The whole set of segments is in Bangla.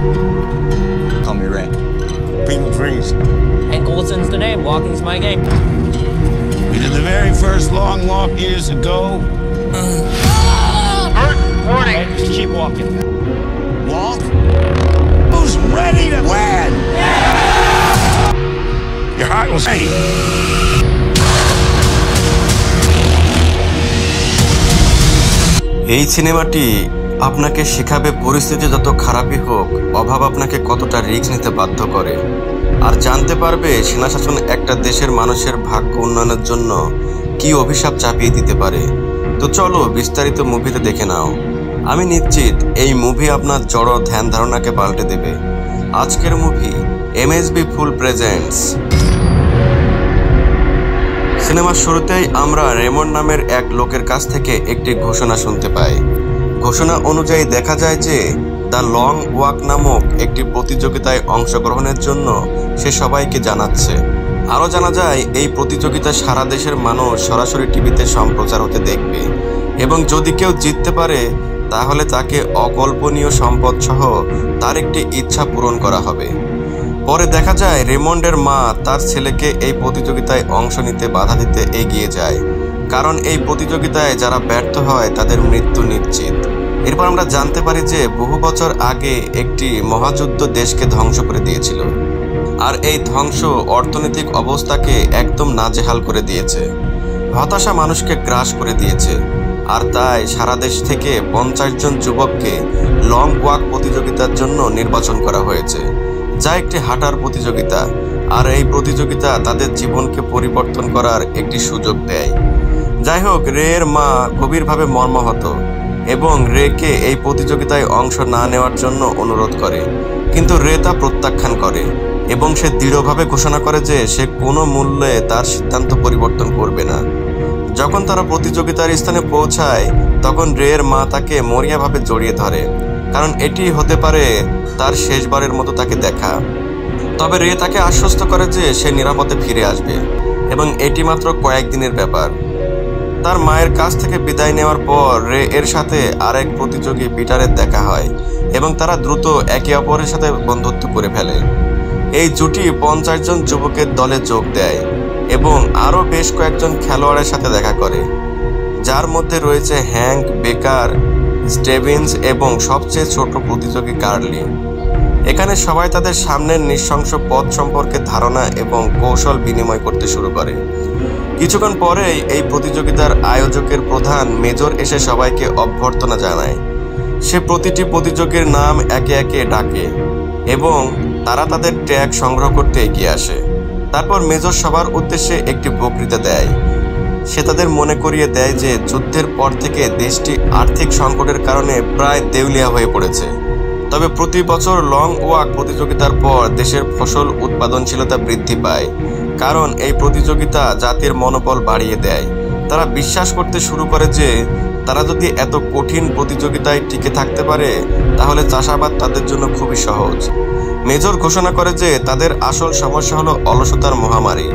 Call me Ray. Ping Freeze. Hank Olson's the name. Walking's my game. We did the very first long walk years ago. Hurt. Warning. Okay, just keep walking. Walk? Who's ready to win? Yeah! Your heart will sing. এই সিনেমাটি আপনাকে শেখাবে পরিস্থিতি যত খারাপই হোক, অভাব আপনাকে কতটা রিস্ক নিতে বাধ্য করে, আর জানতে পারবে সেনাশাসন একটা দেশের মানুষের ভাগ্য উন্নয়নের জন্য কি অভিশাপ চাপিয়ে দিতে পারে। তো চলো বিস্তারিত মুভিতে দেখে নাও। আমি নিশ্চিত এই মুভি আপনার জড় ধ্যান ধারণাকে পাল্টে দেবে। আজকের মুভি এমএসবি ফুল প্রেজেন্টস। সিনেমার শুরুতেই আমরা রেমন্ড নামের এক লোকের কাছ থেকে একটি ঘোষণা শুনতে পাই। ঘোষণা অনুযায়ী দেখা যায় যে দ্য লং ওয়াক নামক একটি প্রতিযোগিতায় অংশগ্রহণের জন্য সে সবাইকে জানাচ্ছে। আরও জানা যায় এই প্রতিযোগিতা সারা দেশের মানুষ সরাসরি টিভিতে সম্প্রচার হতে দেখবে এবং যদি কেউ জিততে পারে তাহলে তাকে অকল্পনীয় সম্পদ সহ তার একটি ইচ্ছা পূরণ করা হবে। পরে দেখা যায় রেমন্ডের মা তার ছেলেকে এই প্রতিযোগিতায় অংশ নিতে বাধা দিতে এগিয়ে যায়, কারণ এই প্রতিযোগিতায় যারা ব্যর্থ হয় তাদের মৃত্যু নিশ্চিত। এরপর আমরা জানতে পারি যে বহু বছর আগে একটি মহাযুদ্ধ দেশকে ধ্বংস করে দিয়েছিল, আর এই ধ্বংস অর্থনৈতিক অবস্থাকে একদম নাজেহাল করে দিয়েছে। হতাশা মানুষকে গ্রাস করে দিয়েছে, আর তাই সারা দেশ থেকে 50 জন যুবককে লং ওয়াক প্রতিযোগিতার জন্য নির্বাচন করা হয়েছে, যা একটি হাঁটার প্রতিযোগিতা। আর এই প্রতিযোগিতা তাদের জীবনকে পরিবর্তন করার একটি সুযোগ দেয়। যাই হোক, রে এর মা গভীরভাবে মর্মাহত এবং রেকে এই প্রতিযোগিতায় অংশ না নেওয়ার জন্য অনুরোধ করে, কিন্তু রে তা প্রত্যাখ্যান করে এবং সে দৃঢ়ভাবে ঘোষণা করে যে সে কোনো মূল্যে তার সিদ্ধান্ত পরিবর্তন করবে না। যখন তারা প্রতিযোগিতার স্থানে পৌঁছায় তখন রে এর মা তাকে মরিয়াভাবে জড়িয়ে ধরে, কারণ এটি হতে পারে তার শেষবারের মতো তাকে দেখা। তবে রে তাকে আশ্বস্ত করে যে সে নিরাপদে ফিরে আসবে এবং এটি মাত্র কয়েকদিনের ব্যাপার। তার মায়ের কাছ থেকে বিদায় নেওয়ার পর রে এর সাথে আরেক প্রতিযোগী পিটারের দেখা হয় এবং তারা দ্রুত একে অপরের সাথে বন্ধুত্ব করে ফেলে। এই জুটি 50 জন যুবকের দলে যোগ দেয় এবং আরও বেশ কয়েকজন খেলোয়াড়ের সাথে দেখা করে, যার মধ্যে রয়েছে হ্যাঙ্ক, বেকার, স্টেভিন্স এবং সবচেয়ে ছোট প্রতিযোগী কার্লি। এখানে সবাই তাদের সামনের নৃশংস পথ সম্পর্কে ধারণা এবং কৌশল বিনিময় করতে শুরু করে। কিছুক্ষণ পরেই এই প্রতিযোগিতার আয়োজকের প্রধান মেজর এসে সবাইকে অভ্যর্থনা জানায়। সে প্রতিটি প্রতিযোগীর নাম একে একে ডাকে এবং তারা তাদের ট্যাগ সংগ্রহ করতে এগিয়ে আসে। তারপর মেজর সবার উদ্দেশ্যে একটি বক্তৃতা দেয়। সে তাদের মনে করিয়ে দেয় যে যুদ্ধের পর থেকে দেশটি আর্থিক সংকটের কারণে প্রায় দেউলিয়া হয়ে পড়েছে। তবে প্রতি বছর লং ওয়াক প্রতিযোগিতার পর দেশের ফসল উৎপাদনশীলতা বৃদ্ধি পায়, কারণ এই প্রতিযোগিতা জাতির মনোবল বাড়িয়ে দেয়। তারা বিশ্বাস করতে শুরু করে যে তারা যদি এত কঠিন প্রতিযোগিতায় টিকে থাকতে পারে তাহলে চাষাবাদ তাদের জন্য খুবই সহজ। মেজর ঘোষণা করে যে তাদের আসল সমস্যা হলো অলসতার মহামারী,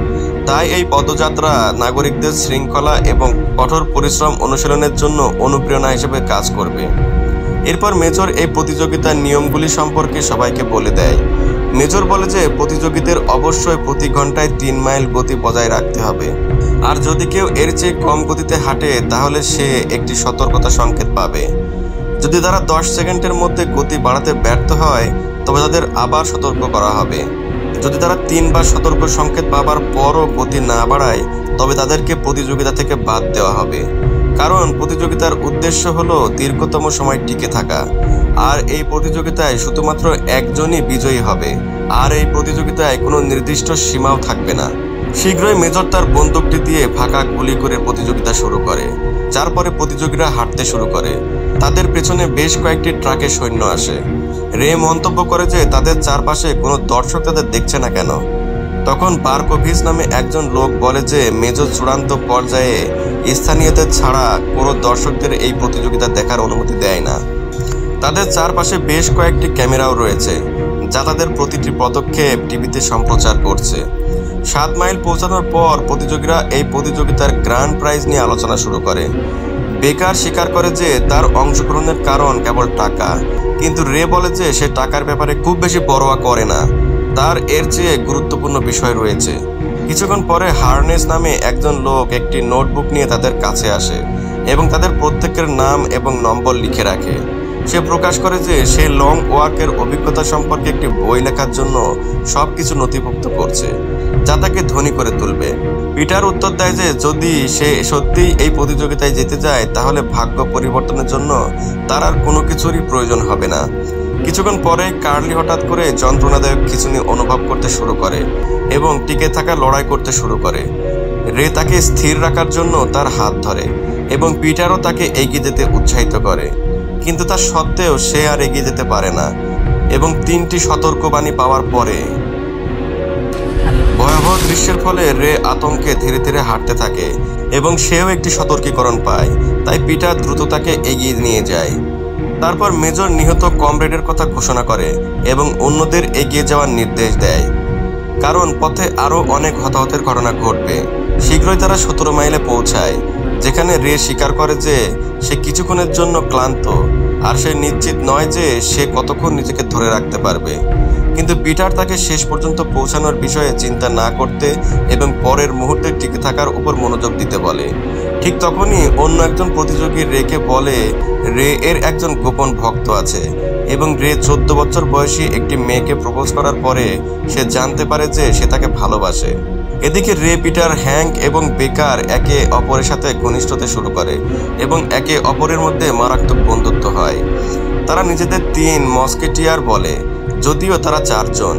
তাই এই পদযাত্রা নাগরিকদের শৃঙ্খলা এবং কঠোর পরিশ্রম অনুশীলনের জন্য অনুপ্রেরণা হিসেবে কাজ করবে। এরপর মেজর এই প্রতিযোগিতার নিয়মগুলি সম্পর্কে সবাইকে বলে দেয়। মেজর বলে যে প্রতিযোগীদের অবশ্যই প্রতি ঘন্টায় 3 মাইল গতি বজায় রাখতে হবে, আর যদি কেউ এর চেয়ে কম গতিতে হাঁটে তাহলে সে একটি সতর্কতা সংকেত পাবে। যদি তারা 10 সেকেন্ডের মধ্যে গতি বাড়াতে ব্যর্থ হয় তবে তাদের আবার সতর্ক করা হবে। যদি তারা 3 বার সতর্ক সংকেত পাবার পরও গতি না বাড়ায় তবে তাদেরকে প্রতিযোগিতা থেকে বাদ দেওয়া হবে, কারণ প্রতিযোগিতার উদ্দেশ্য হলো দীর্ঘতম সময় টিকে থাকা। আর এই প্রতিযোগিতায় শুধুমাত্র একজনই বিজয়ী হবে, আর এই প্রতিযোগিতায় কোনো নির্দিষ্ট সীমাও থাকবে না। শীঘ্রই মেজর তার বন্দুকটি দিয়ে ফাঁকা গুলি করে প্রতিযোগিতা শুরু করে, যার পরে প্রতিযোগীরা হাঁটতে শুরু করে। তাদের পেছনে বেশ কয়েকটি ট্রাকে সৈন্য আসে। রে মন্তব্য করে যে তাদের চারপাশে কোনো দর্শক তাদের দেখছে না কেন। তখন বারকোভিচ নামে একজন লোক বলে যে মেজর চূড়ান্ত পর্যায়ে স্থানীয়দের ছাড়া কোনো দর্শকদের এই প্রতিযোগিতা দেখার অনুমতি দেয় না। তাদের চারপাশে বেশ কয়েকটি ক্যামেরাও রয়েছে, যা তাদের প্রতিটি পদক্ষেপ টিভিতে সম্প্রচার করছে। 7 মাইল পৌঁছানোর পর প্রতিযোগীরা এই প্রতিযোগিতার গ্র্যান্ড প্রাইজ নিয়ে আলোচনা শুরু করে। বেকার স্বীকার করে যে তার অংশগ্রহণের কারণ কেবল টাকা, কিন্তু রে বলে যে সে টাকার ব্যাপারে খুব বেশি পরোয়া করে না, তার এর চেয়ে গুরুত্বপূর্ণ বিষয় রয়েছে। কিছুক্ষণ পরে হার্নেস নামে একজন লোক একটি নোটবুক নিয়ে তাদের কাছে আসে এবং তাদের প্রত্যেকের নাম এবং নম্বর লিখে রাখে। সে প্রকাশ করে যে সে লং ওয়াকের অভিজ্ঞতা সম্পর্কে একটি বই লেখার জন্য সবকিছু নথিভুক্ত করছে, যা তাকে ধনী করে তুলবে। পিটার উত্তর দেয় যে যদি সে সত্যিই এই প্রতিযোগিতায় জিতে যায় তাহলে ভাগ্য পরিবর্তনের জন্য তার আর কোনো কিছুরই প্রয়োজন হবে না। কিছুক্ষণ পরে কার্লি হঠাৎ করে যন্ত্রণাদায়ক খিঁচুনি অনুভব করতে শুরু করে এবং টিকে থাকা লড়াই করতে শুরু করে। রে তাকে স্থির রাখার জন্য তার হাত ধরে এবং পিটারও তাকে এগিয়ে যেতে উৎসাহিত করে, কিন্তু তা সত্ত্বেও সে আর এগিয়ে যেতে পারে না এবং 3টি সতর্কবাণী পাওয়ার পরে ভয়াবহ দৃশ্যের ফলে রে আতঙ্কে ধীরে ধীরে হাঁটতে থাকে এবং সেও একটি সতর্কীকরণ পায়। তাই পিটার দ্রুত তাকে এগিয়ে নিয়ে যায়। তারপর মেজর নিহত কমরেডের কথা ঘোষণা করে এবং অন্যদের এগিয়ে যাওয়ার নির্দেশ দেয়, কারণ পথে আরও অনেক হতাহতের ঘটনা ঘটবে। শীঘ্রই তারা 17 মাইলে পৌঁছায়, যেখানে রে স্বীকার করে যে সে কিছুক্ষণের জন্য ক্লান্ত আর সে নিশ্চিত নয় যে সে কতক্ষণ নিজেকে ধরে রাখতে পারবে। কিন্তু পিটার তাকে শেষ পর্যন্ত পৌঁছানোর বিষয়ে চিন্তা না করতে এবং পরের মুহূর্তে টিকে থাকার উপর মনোযোগ দিতে বলে। ঠিক তখনই অন্য একজন প্রতিযোগী রেকে বলে রে এর একজন গোপন ভক্ত আছে এবং রে 14 বছর বয়সী একটি মেয়েকে প্রপোজ করার পরে সে জানতে পারে যে সে তাকে ভালোবাসে। এদিকে রে, পিটার, হ্যাঙ্ক এবং বেকার একে অপরের সাথে ঘনিষ্ঠ হতে শুরু করে এবং একে অপরের মধ্যে মারাত্মক বন্ধুত্ব হয়। তারা নিজেদের 3 মস্কেটিয়ার বলে, যদিও তারা 4 জন,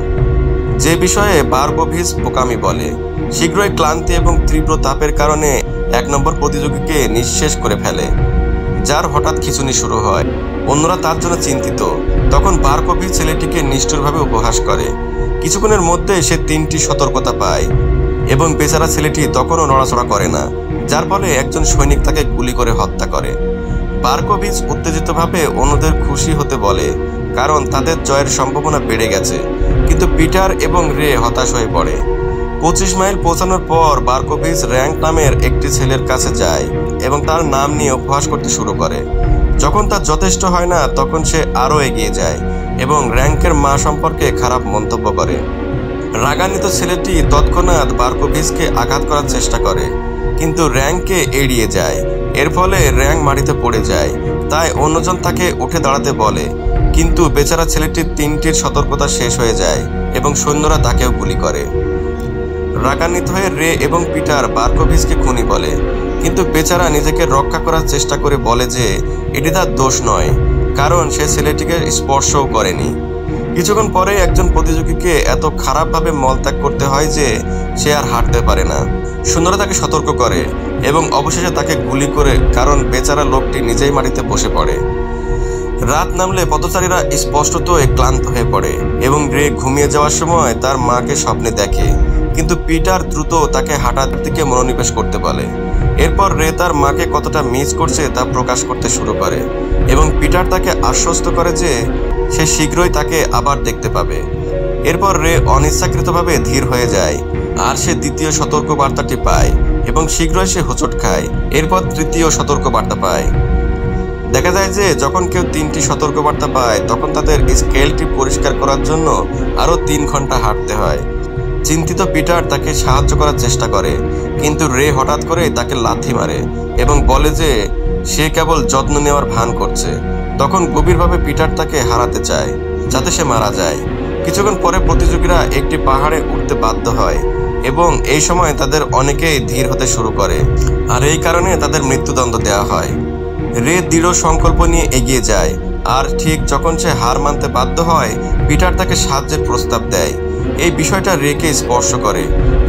যে বিষয়ে বারবোভিচ বোকামি বলে। শীঘ্রই ক্লান্তি এবং তীব্র তাপের কারণে 1 নম্বর প্রতিযোগীকে নিঃশেষ করে ফেলে, যার হঠাৎ খিঁচুনি শুরু হয়। অন্যরা তার জন্য চিন্তিত। তখন বারকোভিচ ছেলেটিকে নিষ্ঠুরভাবে উপহাস করে। কিছুক্ষণের মধ্যে সে 3টি সতর্কতা পায় এবং বেচারা ছেলেটি তখনও নড়াচড়া করে না, যার ফলে একজন সৈনিক তাকে গুলি করে হত্যা করে। বারকোভিচ উত্তেজিতভাবে অন্যদের খুশি হতে বলে, কারণ তাদের জয়ের সম্ভাবনা বেড়ে গেছে। কিন্তু পিটার এবং রে হতাশ হয়ে পড়ে। 25 মাইল পৌঁছানোর পর বারকোভিচ র্যাঙ্ক নামের একটি ছেলের কাছে যায় এবং তার নাম নিয়ে উপহাস করতে শুরু করে। যখন তা যথেষ্ট হয় না তখন সে আরও এগিয়ে যায় এবং র্যাঙ্কের মা সম্পর্কে খারাপ মন্তব্য করে। রাগান্বিত ছেলেটি তৎক্ষণাৎ বারকোভিচকে আঘাত করার চেষ্টা করে, কিন্তু র্যাঙ্ককে এড়িয়ে যায়। এর ফলে র্যাঙ্ক মাটিতে পড়ে যায়। তাই অন্যজন তাকে উঠে দাঁড়াতে বলে, কিন্তু বেচারা ছেলেটির 3টির সতর্কতা শেষ হয়ে যায় এবং সৈন্যরা তাকেও গুলি করে। রাগান্বিত হয়ে রে এবং পিটার বারকোভিচকে খুনি বলে, কিন্তু বেচারা নিজেকে রক্ষা করার চেষ্টা করে বলে যে এটি তার দোষ নয়, কারণ সে ছেলেটিকে স্পর্শও করেনি। কিছুক্ষণ পরে একজন প্রতিযোগীকে এত খারাপভাবে মলত্যাগ করতে হয় যে সে আর হাঁটতে পারে না। সৈন্যরা তাকে সতর্ক করে এবং অবশেষে তাকে গুলি করে, কারণ বেচারা লোকটি নিজেই মাটিতে বসে পড়ে। রাত নামলে পথচারীরা স্পষ্টতই ক্লান্ত হয়ে পড়ে এবং রে ঘুমিয়ে যাওয়ার সময় তার মাকে স্বপ্নে দেখে, কিন্তু পিটার দ্রুত তাকে হাঁটার দিকে মনোনিবেশ করতে বলে। এরপর রে তার মাকে কতটা মিস করছে তা প্রকাশ করতে শুরু করে এবং পিটার তাকে আশ্বস্ত করে যে সে শীঘ্রই তাকে আবার দেখতে পাবে। এরপর রে অনিচ্ছাকৃতভাবে ধীর হয়ে যায় আর সে দ্বিতীয় সতর্কবার্তাটি পায় এবং শীঘ্রই সে হোঁচট খায়। এরপর তৃতীয় সতর্কবার্তা পায়। দেখা যায় যে যখন কেউ 3টি সতর্কবার্তা পায় তখন তাদের স্কেলটি পরিষ্কার করার জন্য আরও 3 ঘন্টা হাঁটতে হয়। চিন্তিত পিটার তাকে সাহায্য করার চেষ্টা করে, কিন্তু রে হঠাৎ করে তাকে লাথি মারে এবং বলে যে সে কেবল যত্ন নেওয়ার ভান করছে। তখন গভীরভাবে পিটার তাকে হারাতে চায় যাতে সে মারা যায়। কিছুক্ষণ পরে প্রতিযোগীরা একটি পাহাড়ে উঠতে বাধ্য হয় এবং এই সময় তাদের অনেকেই ধীর হতে শুরু করে, আর এই কারণে তাদের মৃত্যুদণ্ড দেওয়া হয়। রে দৃঢ় সংকল্প নিয়ে এগিয়ে যায়, আর ঠিক যখন সে হার মানতে বাধ্য হয় পিটার তাকে সাহায্যের প্রস্তাব দেয়। এই বিষয়টা রেকে স্পর্শ করে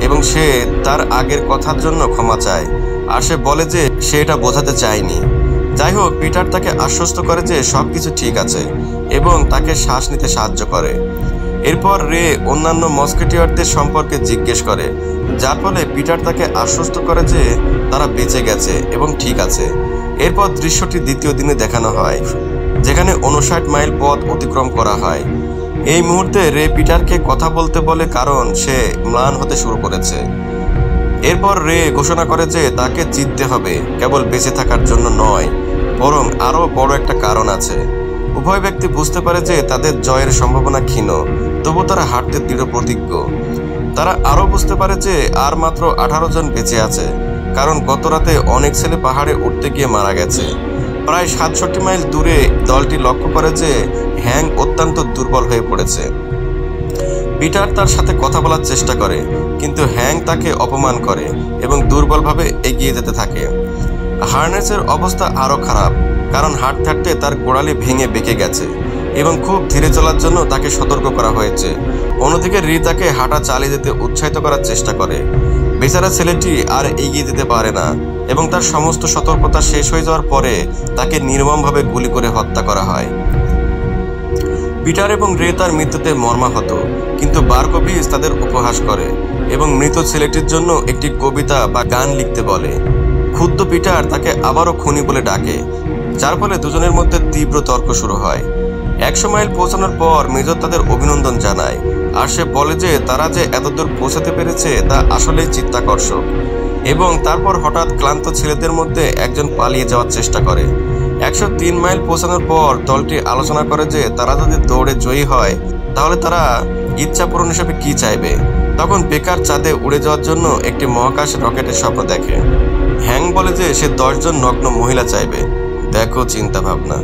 এবং সে তার আগের কথার জন্য ক্ষমা চায়, আর সে বলে যে সে এটা বোঝাতে চায়নি। যাই হোক, পিটার তাকে আশ্বস্ত করে যে সবকিছু ঠিক আছে এবং তাকে শ্বাস নিতে সাহায্য করে। এরপর রে অন্যান্য মস্কেটিয়ারদের সম্পর্কে জিজ্ঞেস করে, যার ফলে পিটার তাকে আশ্বস্ত করে যে তারা বেঁচে গেছে এবং ঠিক আছে। এরপর দৃশ্যটি দ্বিতীয় দিনে দেখানো হয়, যেখানে 59 মাইল পথ অতিক্রম করা হয়। এই মুহূর্তে রে পিটারকে কথা বলতে বলে, কারণ সে ম্লান হতে শুরু করেছে। এরপর রে ঘোষণা করে যে তাকে জিততে হবে, কেবল বেঁচে থাকার জন্য নয়, বরং আরও বড় একটা কারণ আছে। উভয় ব্যক্তি বুঝতে পারে যে তাদের জয়ের সম্ভাবনা ক্ষীণ, তবু তারা হাঁটতে দৃঢ় প্রতিজ্ঞ। তারা আরও বুঝতে পারে যে আর মাত্র 18 জন বেঁচে আছে, কারণ গত রাতে অনেক ছেলে পাহাড়ে উঠতে গিয়ে মারা গেছে। প্রায় 67 মাইল দূরে দলটি লক্ষ্য করে যে হ্যাং অত্যন্ত দুর্বল হয়ে পড়েছে। পিটার তার সাথে কথা বলার চেষ্টা করে, কিন্তু হ্যাং তাকে অপমান করে এবং দুর্বলভাবে এগিয়ে যেতে থাকে। হার্নেসের অবস্থা আরও খারাপ, কারণ হাঁটতে হাঁটতে তার গোড়ালি ভেঙে বেঁকে গেছে এবং খুব ধীরে চলার জন্য তাকে সতর্ক করা হয়েছে। অন্যদিকে রি তাকে হাঁটা চালিয়ে যেতে উৎসাহিত করার চেষ্টা করে। বেচারা ছেলেটি আর এগিয়ে যেতে পারে না এবং তার সমস্ত সতর্কতা শেষ হয়ে যাওয়ার পরে তাকে নির্মমভাবে গুলি করে হত্যা করা হয়। পিটার এবং রে তার মৃত্যুতে মর্মাহত, কিন্তু বারকোভিচ তাদের উপহাস করে এবং মৃত ছেলেটির জন্য একটি কবিতা বা গান লিখতে বলে। ক্ষুব্ধ পিটার তাকে আবারও খুনি বলে ডাকে, যার ফলে দুজনের মধ্যে তীব্র তর্ক শুরু হয়। 100 মাইল পৌঁছানোর পর মেজর তাদের অভিনন্দন জানায়, আর সে বলে যে তারা যে এতদূর পৌঁছাতে পেরেছে তা আসলেই চিত্তাকর্ষক। এবং তারপর হঠাৎ ক্লান্ত ছেলেদের মধ্যে একজন পালিয়ে যাওয়ার চেষ্টা করে। 103 মাইল পৌঁছানোর পর দলটি আলোচনা করে যে তারা যদি দৌড়ে জয়ী হয় তাহলে তারা ইচ্ছা পূরণ হিসেবে কি চাইবে। তখন বেকার চাঁদে উড়ে যাওয়ার জন্য একটি মহাকাশ রকেটের স্বপ্ন দেখে। হ্যাং বলে যে সে 10 জন নগ্ন মহিলা চাইবে। দেখো চিন্তা ভাবনা।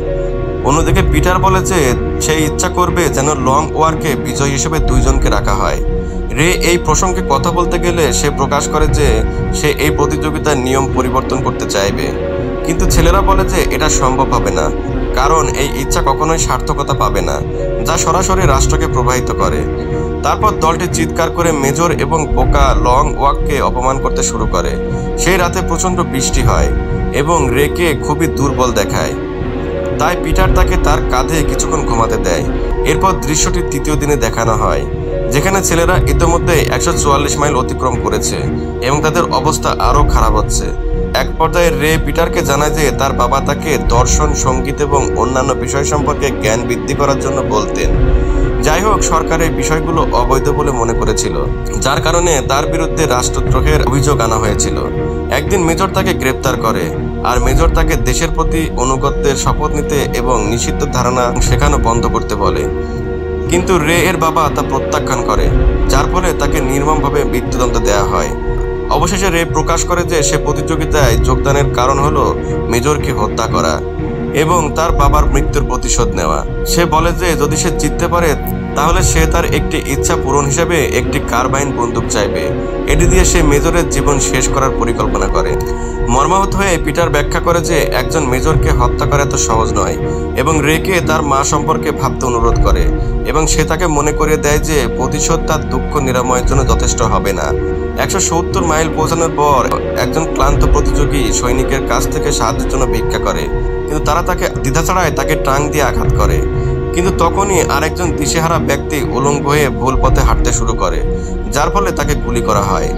অন্যদিকে পিটার বলে যে সে ইচ্ছা করবে যেন লং ওয়ার্কে বিজয়ী হিসেবে 2 জনকে রাখা হয়। রে এই প্রসঙ্গে কথা বলতে গেলে সে প্রকাশ করে যে সে এই প্রতিযোগিতার নিয়ম পরিবর্তন করতে চাইবে, কিন্তু ছেলেরা বলে যে এটা সম্ভব হবে না, কারণ এই ইচ্ছা কখনোই সার্থকতা পাবে না, যা সরাসরি রাষ্ট্রকে প্রভাবিত করে। তারপর দলটি চিৎকার করে মেজর এবং বোকা লং ওয়াককে অপমান করতে শুরু করে। সেই রাতে প্রচণ্ড বৃষ্টি হয় এবং রেকে খুবই দুর্বল দেখায়, তাই পিটার তাকে তার কাঁধে কিছুক্ষণ ঘুমাতে দেয়। এরপর দৃশ্যটি তৃতীয় দিনে দেখানো হয়, যেখানে ছেলেরা ইতিমধ্যে 144 মাইল অতিক্রম করেছে এবং তাদের অবস্থা আরও খারাপ হচ্ছে। এক পর্যায়ে রে পিটারকে জানায় যে তার বাবা তাকে দর্শন, সঙ্গীত এবং অন্যান্য বিষয় সম্পর্কে জ্ঞান বৃদ্ধি করার জন্য বলতেন। যাই হোক, সরকার এই বিষয়গুলো অবৈধ বলে মনে করেছিল, যার কারণে তার বিরুদ্ধে রাষ্ট্রদ্রোহের অভিযোগ আনা হয়েছিল। একদিন মেজর তাকে গ্রেপ্তার করে, আর মেজর তাকে দেশের প্রতি আনুগত্যের শপথ নিতে এবং নিষিদ্ধ ধারণা শেখানো বন্ধ করতে বলে, কিন্তু রে এর বাবা তা প্রত্যাখ্যান করে, যার ফলে তাকে নির্মমভাবে মৃত্যুদণ্ড দেওয়া হয়। অবশেষে রে প্রকাশ করে যে সে প্রতিযোগিতায় যোগদানের কারণ হলো মেজরকে হত্যা করা এবং তার বাবার মৃত্যুর প্রতিশোধ নেওয়া। সে বলে যে যদি সে জিততে পারে তাহলে সে তার একটি ইচ্ছা পূরণ হিসেবে একটি কার্বাইন বন্দুক চাইবে। এটি দিয়ে সে মেজরের জীবন শেষ করার পরিকল্পনা করে। মর্মাহত হয়ে পিটার ব্যাখ্যা করে যে একজন মেজরকে হত্যা করা এত সহজ নয় এবং রেকে তার মা সম্পর্কে ভাবতে অনুরোধ করে, এবং সে তাকে মনে করিয়ে দেয় যে প্রতিশোধ তার দুঃখ নিরাময়ের জন্য যথেষ্ট হবে না। 170 মাইল পৌঁছানোর পর একজন ক্লান্ত প্রতিযোগী সৈনিকের কাছ থেকে সাহায্যের জন্য ভিক্ষা করে, কিন্তু তারা তাকে দ্বিধা ছাড়াই তাকে ট্রাঙ্ক দিয়ে আঘাত করে। কিন্তু তখনই আরেকজন দিশেহারা ব্যক্তি উলঙ্গ হয়ে ভুল পথে হাঁটতে শুরু করে, যার ফলে তাকে গুলি করা হয়।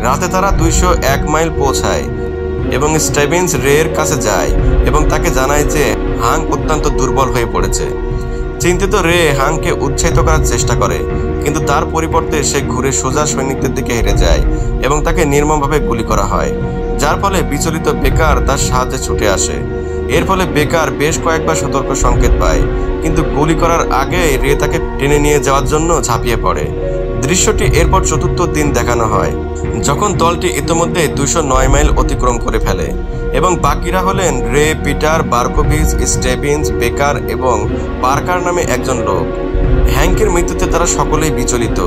রাতে তারা 201 মাইল পৌঁছায় এবং স্টেভেন্স রের কাছে যায় এবং তাকে জানায় যে হাং অত্যন্ত দুর্বল হয়ে পড়েছে। চিন্তিত রে হাংকে উৎসাহিত করার চেষ্টা করে, কিন্তু তার পরিবর্তে সে ঘুরে সোজা সৈনিকদের দিকে হেঁটে যায় এবং তাকে নির্মমভাবে গুলি করা হয়, যার ফলে বিচলিত বেকার তার সাহায্যে ছুটে আসে। এর ফলে বেকার বেশ কয়েকবার সতর্ক সংকেত পায়, কিন্তু গুলি করার আগে রে তাকে টেনে নিয়ে যাওয়ার জন্য ঝাঁপিয়ে পড়ে। দৃশ্যটি এরপর চতুর্থ দিন দেখানো হয়, যখন দলটি ইতিমধ্যে 209 মাইল অতিক্রম করে ফেলে এবং বাকিরা হলেন রে, পিটার, বারকোভিচ, স্টেভিন্স, বেকার এবং পার্কার নামে একজন লোক। হ্যাংকের মৃত্যুতে তারা সকলেই বিচলিত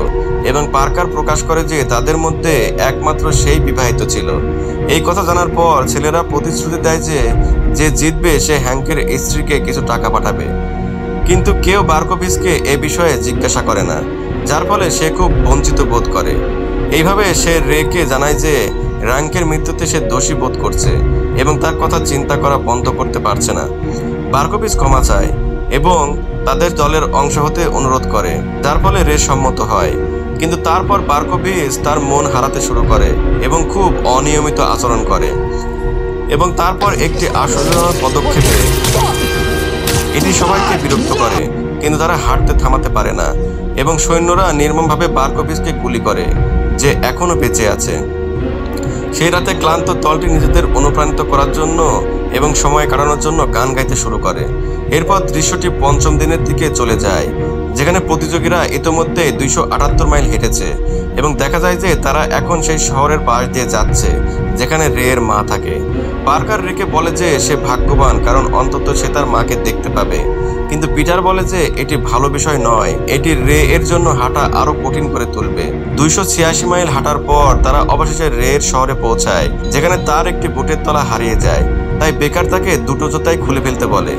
এবং পার্কার প্রকাশ করে যে তাদের মধ্যে একমাত্র সেই বিবাহিত ছিল। এই কথা জানার পর ছেলেরা প্রতিশ্রুতি দেয় যে যে জিতবে সে হ্যাংকের স্ত্রীকে কিছু টাকা পাঠাবে, কিন্তু কেউ বারকোভিচকে এ বিষয়ে জিজ্ঞাসা করে না, যার ফলে সে খুব বঞ্চিত বোধ করে। এইভাবে সে রেকে জানায় যে হ্যাংকের মৃত্যুতে সে দোষী বোধ করছে এবং তার কথা চিন্তা করা বন্ধ করতে পারছে না। বারকোভিচ ক্ষমা চায় এবং তাদের দলের অংশ হতে অনুরোধ করে, যার ফলে রে সম্মত হয়। কিন্তু তারপর বারকোভিচ তার মন হারাতে শুরু করে এবং খুব অনিয়মিত আচরণ করে এবং তারপর একটি আশ্চর্যজনক পদক্ষেপে এটি সবাইকে বিরক্ত করে, কিন্তু তারা হাঁটতে থামাতে পারে না এবং সৈন্যরা নির্মমভাবে বারকোভিচকে গুলি করে, যে এখনো বেঁচে আছে। সেই রাতে ক্লান্ত দলটি নিজেদের অনুপ্রাণিত করার জন্য এবং সময় কাটানোর জন্য গান গাইতে শুরু করে এরপর দৃশ্যটি পঞ্চম দিনের দিকে চলে যায়, যেখানে প্রতিযোগীরা ইতোমধ্যে 278 মাইল হেঁটেছে এবং দেখা যায় যে তারা এখন সেই শহরের পাশ দিয়ে যাচ্ছে যেখানে রে এর মা থাকে। পার্কার রেকে বলে যে সে ভাগ্যবান, কারণ অন্তত সে তার মাকে দেখতে পাবে। কিন্তু পিটার বলে যে এটি ভালো বিষয় নয়, এটি রে এর জন্য হাঁটা আরো কঠিন করে তুলবে। 286 মাইল হাঁটার পর তারা অবশেষে রে এর শহরে পৌঁছায়, যেখানে তার একটি বুটের তলা হারিয়ে যায়। তাই বেকার তাকে দুটো জুতাই খুলে ফেলতে বলে।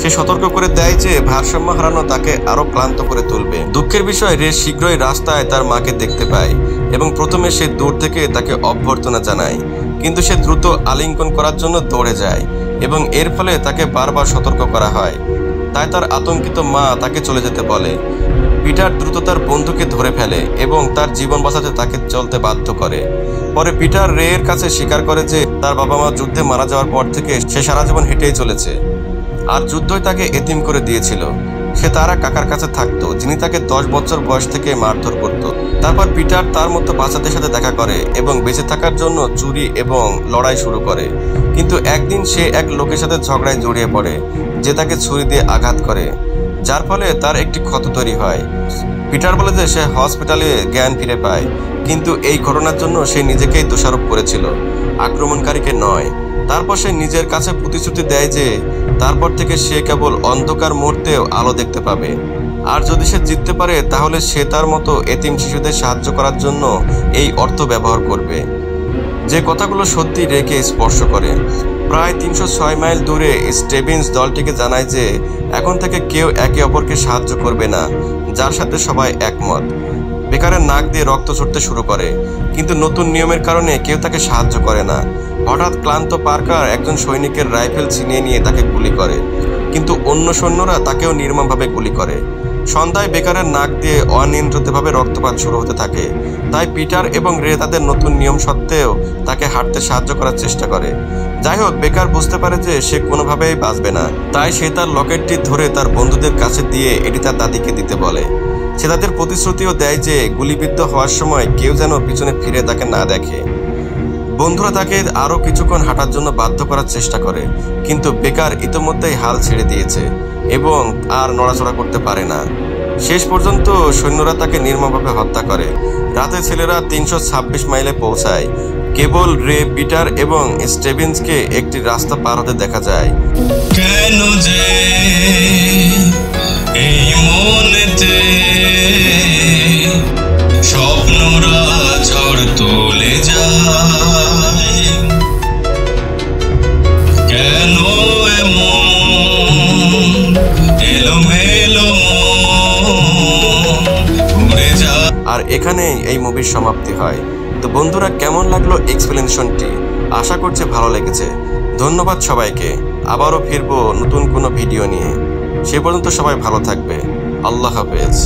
সে সতর্ক করে দেয় যে ভারসাম্য হারানো তাকে আরো ক্লান্ত করে তুলবে। দুঃখের বিষয়, রে শীঘ্রই রাস্তায় তার মাকে দেখতে পায় এবং প্রথমে সে দূর থেকে তাকে অভ্যর্থনা জানায়, কিন্তু সে দ্রুত আলিঙ্গন করার জন্য দৌড়ে যায় এবং এর ফলে তাকে বারবার সতর্ক করা হয়। তাই তার আতঙ্কিত মা তাকে চলে যেতে বলে। পিটার দ্রুত তার বন্ধুকে ধরে ফেলে এবং তার জীবন বাঁচাতে তাকে চলতে বাধ্য করে। পরে পিটার রে এর কাছে স্বীকার করে যে তার বাবা মা যুদ্ধে মারা যাওয়ার পর থেকে সে সারা জীবন হেঁটেই চলেছে, আর যুদ্ধই তাকে এতিম করে দিয়েছিল। সে তার কাকার কাছে থাকতো, যিনি তাকে 10 বছর বয়স থেকে মারধর করত। তারপর পিটার তার মতো বাচ্চাদের সাথে দেখা করে এবং বেঁচে থাকার জন্য চুরি এবং লড়াই শুরু করে। কিন্তু একদিন সে এক লোকের সাথে ঝগড়ায় জড়িয়ে পড়ে, যে তাকে ছুরি দিয়ে আঘাত করে, যার ফলে তার একটি ক্ষত তৈরি হয়। পিটার বলে যে সে হসপিটালে জ্ঞান ফিরে পায়, কিন্তু এই ঘটনার জন্য সে নিজেকেই দোষারোপ করেছিল, আক্রমণকারীকে নয়। তারপর সে নিজের কাছে প্রতিশ্রুতি দেয় যে তারপর থেকে সে কেবল অন্ধকার মুহূর্তেও আলো দেখতে পাবে, আর যদি সে জিততে পারে তাহলে সে তার মতো এতিম শিশুদের সাহায্য করার জন্য এই অর্থ ব্যবহার করবে। যে কথাগুলো সত্যি রেকে স্পর্শ করে। প্রায় 306 মাইল দূরে স্টেভিন্স দলটিকে জানায় যে এখন থেকে কেউ একে অপরকে সাহায্য করবে না, যার সাথে সবাই একমত। বেকারের নাক দিয়ে রক্ত ছুটতে শুরু করে, কিন্তু নতুন নিয়মের কারণে কেউ তাকে সাহায্য করে না। হঠাৎ ক্লান্ত পার্কার একজন সৈনিকের রাইফেল ছিনিয়ে নিয়ে তাকে গুলি করে, কিন্তু অন্য সৈন্যরা তাকেও নির্মমভাবে গুলি করে। সন্ধ্যায় বেকারের নাক দিয়ে অনিয়ন্ত্রিতভাবে রক্তপাত শুরু হতে থাকে। তাই পিটার এবং রে তাদের নতুন নিয়ম সত্ত্বেও তাকে হাঁটতে সাহায্য করার চেষ্টা করে। যাই হোক, বেকার বুঝতে পারে যে সে কোনোভাবেই বাঁচবে না, তাই সে তার লকেটটি ধরে তার বন্ধুদের কাছে দিয়ে এটি তার দাদিকে দিতে বলে। সে তাদের প্রতিশ্রুতিও দেয় যে গুলিবিদ্ধ হওয়ার সময় কেউ যেন পিছনে ফিরে তাকে না দেখে। বন্ধুরা তাকে আরও কিছুক্ষণ হাঁটার জন্য বাধ্য করার চেষ্টা করে, কিন্তু বেকার ইতোমধ্যেই হাল ছেড়ে দিয়েছে এবং আর নড়াচড়া করতে পারে না। শেষ পর্যন্ত সৈন্যরা তাকে নির্মমভাবে হত্যা করে। রাতে ছেলেরা 326 মাইলে পৌঁছায়। কেবল রে, পিটার এবং স্টেভিন্সকে একটি রাস্তা পার হতে দেখা যায়। কেন যে এই মনেতে স্বপ্নরা ঝড় তুলে যায়, কেন এমন এলোমেলো ঘুরে যায়। আর এখানেই এই মুভির সমাপ্তি হয়। তো বন্ধুরা, কেমন লাগলো এক্সপ্লেনেশনটি? আশা করছি ভালো লেগেছে। ধন্যবাদ সবাইকে। আবারও ফিরবো নতুন কোনো ভিডিও নিয়ে। সে পর্যন্ত সবাই ভালো থাকবে। আল্লাহ হাফেজ।